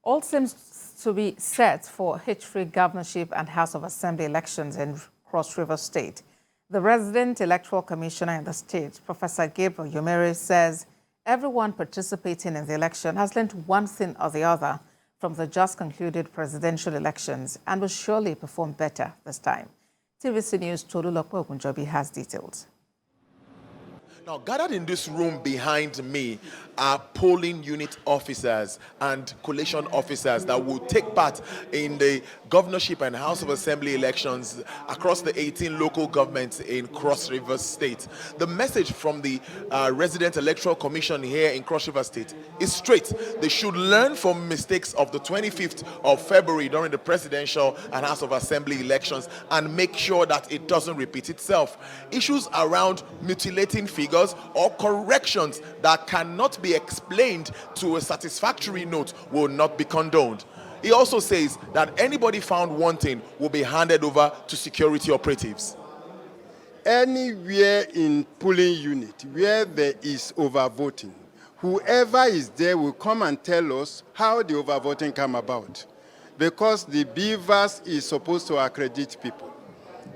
All seems to be set for H3 governorship and House of Assembly elections in Cross River State. The resident electoral commissioner in the state, Professor Gabriel Yomere, says everyone participating in the election has learned one thing or the other from the just concluded presidential elections and will surely perform better this time. TVC News' Tolulope Ogunjobi has details. Now, gathered in this room behind me are polling unit officers and collation officers that will take part in the governorship and House of Assembly elections across the 18 local governments in Cross River State. The message from the Resident Electoral Commission here in Cross River State is straight. They should learn from mistakes of the 25th of February during the presidential and House of Assembly elections and make sure that it doesn't repeat itself. Issues around mutilating figures or corrections that cannot be explained to a satisfactory note will not be condoned. He also says that anybody found wanting will be handed over to security operatives. Anywhere in polling unit where there is overvoting, whoever is there will come and tell us how the overvoting came about. Because the beavers is supposed to accredit people.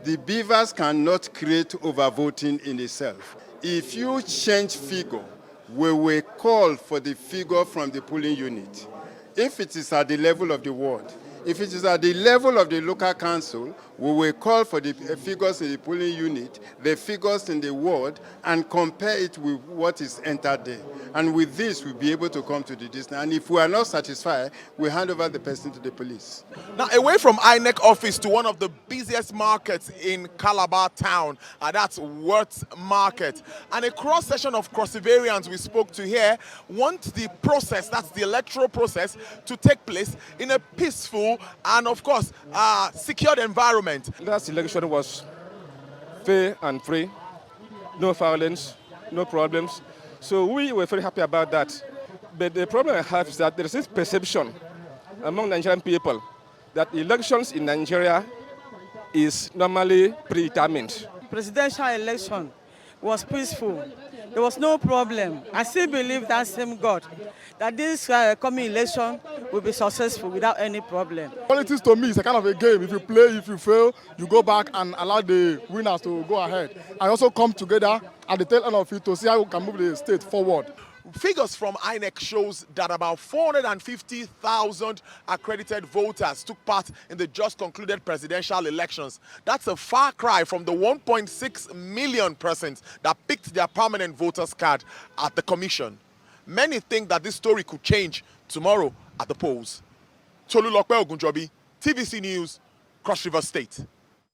The beavers cannot create overvoting in itself. If you change figure, we will call for the figure from the polling unit. If it is at the level of the ward, if it is at the level of the local council, we will call for the figures in the polling unit, the figures in the ward, and compare it with what is entered there. And with this, we'll be able to come to the distance. And if we are not satisfied, we hand over the person to the police. Now, away from INEC office to one of the busiest markets in Calabar town, and that's Worth Market. And a cross-section of Crossivarians we spoke to here want the process, that's the electoral process, to take place in a peaceful and, of course, secured environment. Last election was fair and free, no violence, no problems. So we were very happy about that. But the problem I have is that there is this perception among Nigerian people that elections in Nigeria is normally predetermined. Presidential election was peaceful. There was no problem. I still believe that same God, that this coming election will be successful without any problem. Politics to me is a kind of a game. If you play, if you fail, you go back and allow the winners to go ahead. I also come together at the tail end of it to see how we can move the state forward. Figures from INEC shows that about 450,000 accredited voters took part in the just concluded presidential elections. That's a far cry from the 1.6 million persons that picked their permanent voters card at the commission. Many think that this story could change tomorrow at the polls. Tolulope Ogunjobi, TVC News, Cross River State.